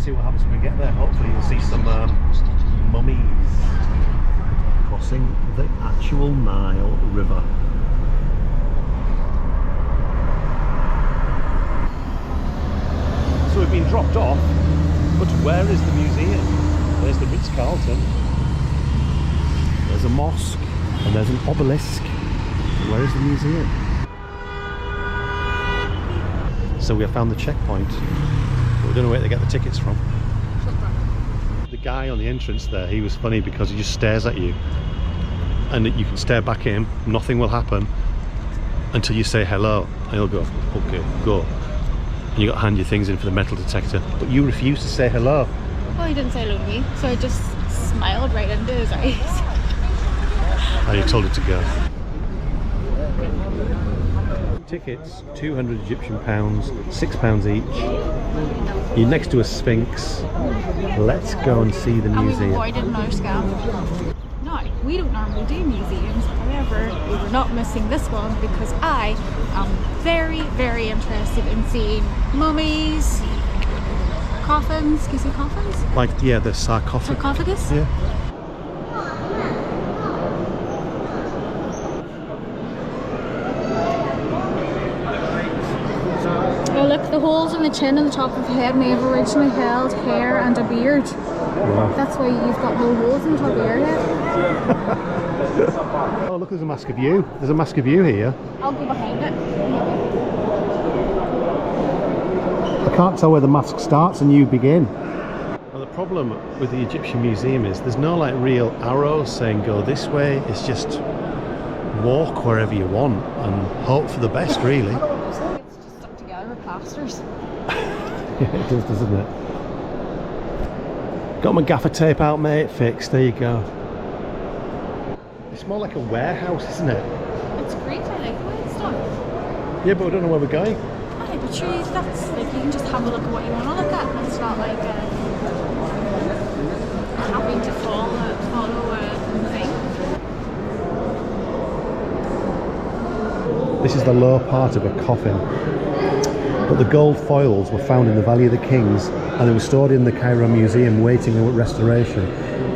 see what happens when we get there. Hopefully you'll see some mummies crossing the actual Nile River. So we've been dropped off, but where is the museum? There's the Ritz-Carlton. There's a mosque and there's an obelisk. Where is the museum? So we have found the checkpoint, but we don't know where to get the tickets from. The guy on the entrance there, he was funny because he just stares at you and you can stare back at him, nothing will happen until you say hello and he'll go, okay, go. And you got to hand your things in for the metal detector, but you refuse to say hello. Well, he didn't say hello to me, so I just smiled right into his eyes. And you told it to go. Tickets, 200 Egyptian pounds, £6 each. You're next to a sphinx. Let's go and see the museum. And we've avoided another scam. No, we don't normally do museums. However, we were not missing this one because I am very, very interested in seeing mummies, coffins. Can you see coffins? Like, yeah, the sarcophagus. Yeah. Oh look, the holes in the chin and the top of the head may have originally held hair and a beard. Wow. That's why you've got no holes in the top of your head. Oh look, there's a mask of you. There's a mask of you here. I'll go behind it. I can't tell where the mask starts and you begin. Well, the problem with the Egyptian museum is there's no like real arrows saying go this way. It's just walk wherever you want and hope for the best, really. It's just stuck together with plasters. Yeah, it does, doesn't it? Got my gaffer tape out, mate. Fixed. There you go. It's more like a warehouse, isn't it? It's great, I like the way it's done. Yeah, but we don't know where we're going. Aye, but sure, that's like you can just have a look at what you want to look at. It's not like having to follow a thing. This is the lower part of a coffin. But the gold foils were found in the Valley of the Kings and they were stored in the Cairo Museum waiting for restoration.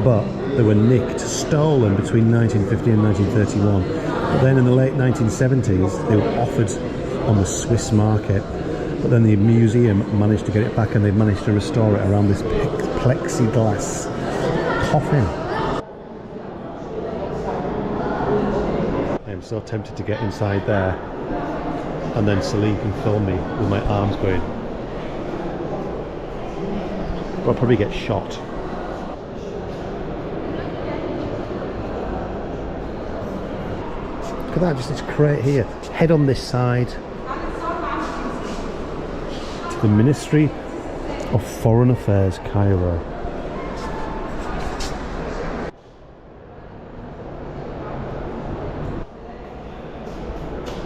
But they were nicked, stolen between 1950 and 1931. But then in the late 1970s, they were offered on the Swiss market. But then the museum managed to get it back and they managed to restore it around this plexiglass coffin. I am so tempted to get inside there and then Celine can film me with my arms going. But I'll probably get shot. Look at that, just this crate here. Head on this side. To the Ministry of Foreign Affairs, Cairo.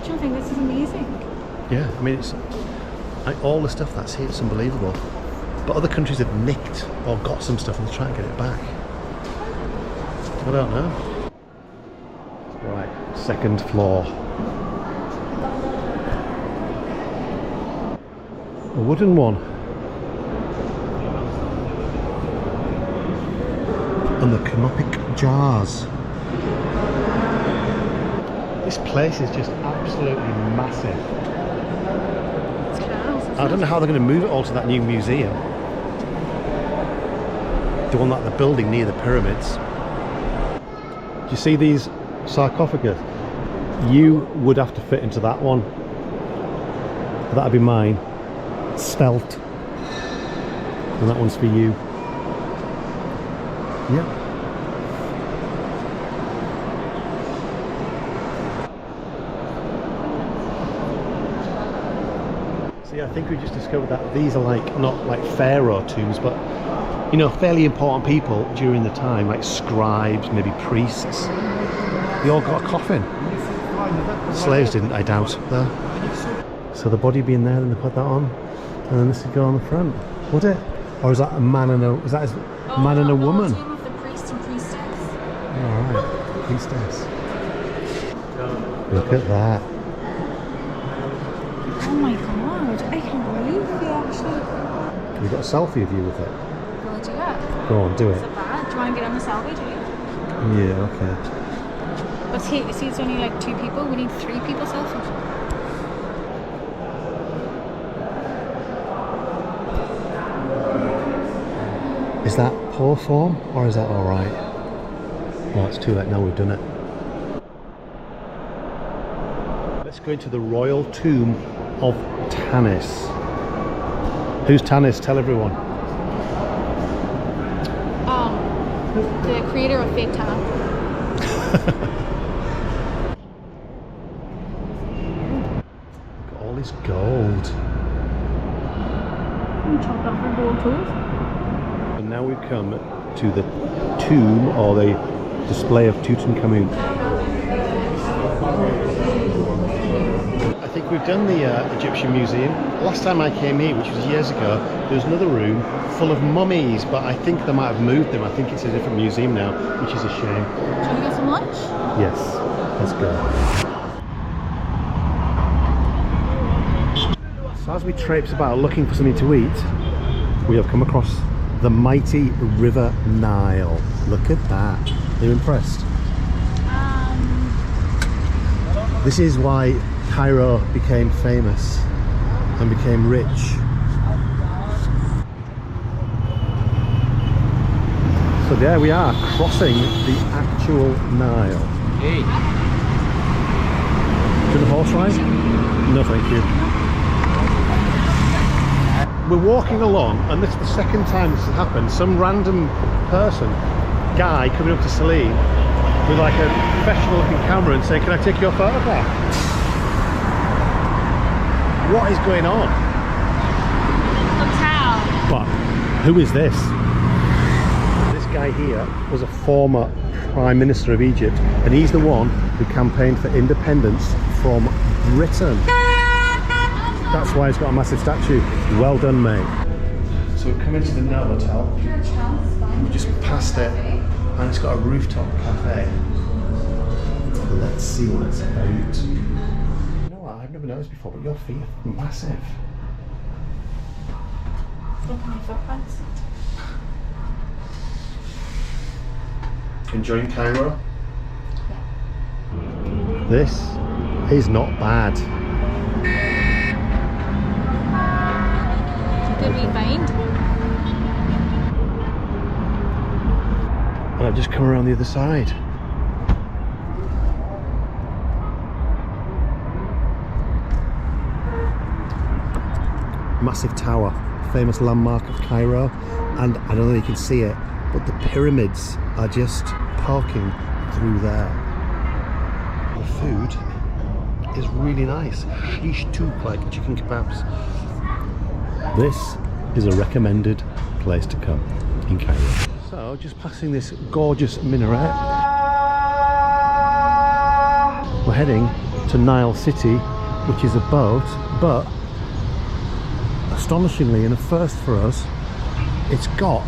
Do you think this is amazing? Yeah, I mean, it's like all the stuff that's here, it's unbelievable. But other countries have nicked or got some stuff and try and get it back. I don't know. Right, second floor. A wooden one. And the canopic jars. This place is just absolutely massive. It's class. I don't know how they're going to move it all to that new museum. The one like the building near the pyramids. Do you see these sarcophagus? You would have to fit into that one. That'd be mine. Svelte. And that one's for you. Yeah. See, I think we just discovered that these are like, not like pharaoh tombs, but you know, fairly important people during the time, like scribes, maybe priests. They all got a coffin. Slaves didn't, I doubt, though. So the body being there, then they put that on, and then this would go on the front, would it? Or is that a man and a, is that a man and a woman? No, of the priest and priestess. Alright, priestess. Look at that. Oh my god, I can't believe they actually... We've got a selfie of you with it. We'll do that. Go on, do Is it. it bad? Do you want to get on the selfie too? Yeah, okay. But see, it's only like 2 people. We need 3 people selfie. Is that poor form or is that alright? No, it's too late now, we've done it. Let's go into the royal tomb of Tanis. Who's Tanis? Tell everyone. The creator of fake tan. Look at all this gold. Chopped off her gold tooth. And now we've come to the tomb or the display of Tutankhamun. I think we've done the Egyptian Museum. Last time I came here, which was years ago, there was another room full of mummies, but I think they might have moved them. I think it's a different museum now, which is a shame. Do you want to get some lunch? Yes, let's go. So as we traipse about looking for something to eat, we have come across the mighty River Nile. Look at that. Are you impressed? This is why Cairo became famous and became rich. So there we are, crossing the actual Nile. Hey. To the horse ride? No, thank you. We're walking along, and this is the second time this has happened. Some random person, guy, coming up to Celine with like a professional looking camera and saying, "Can I take your photograph?" What is going on? Hotel. But who is this? This guy here was a former Prime Minister of Egypt, and he's the one who campaigned for independence from Britain. That's why it's got a massive statue. Well done, mate. So we've come into the Nile Hotel. We've just passed it, and it's got a rooftop cafe. Let's see what it's about. You know what? I've never noticed before, but your feet are massive. Look at my footprints. Enjoying Cairo? This is not bad. Did we find? And I've just come around the other side. Massive tower, famous landmark of Cairo, and I don't know if you can see it, but the pyramids are just poking through there. The food is really nice. Shish touk, like chicken kebabs. This is a recommended place to come in Cairo. So, just passing this gorgeous minaret, we're heading to Nile City, which is a boat, but astonishingly, and a first for us, it's got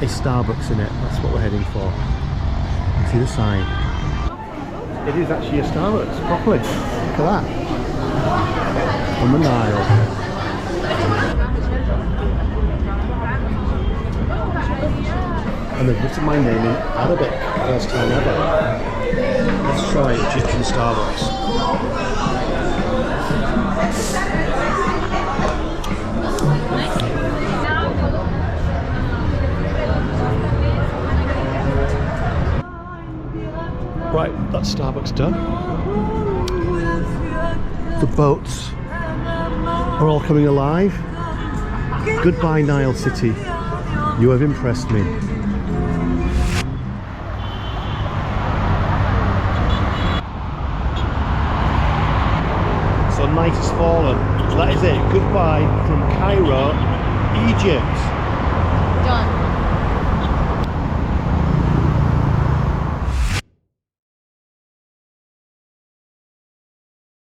a Starbucks in it. That's what we're heading for. You can see the sign. It is actually a Starbucks, properly. Look at that. On the Nile. And they've written my name in Arabic, first time ever. Let's try Egyptian Starbucks. Right, that's Starbucks done. The boats are all coming alive. Goodbye, Nile City. You have impressed me. So night has fallen. So that is it. Goodbye from Cairo, Egypt. Done.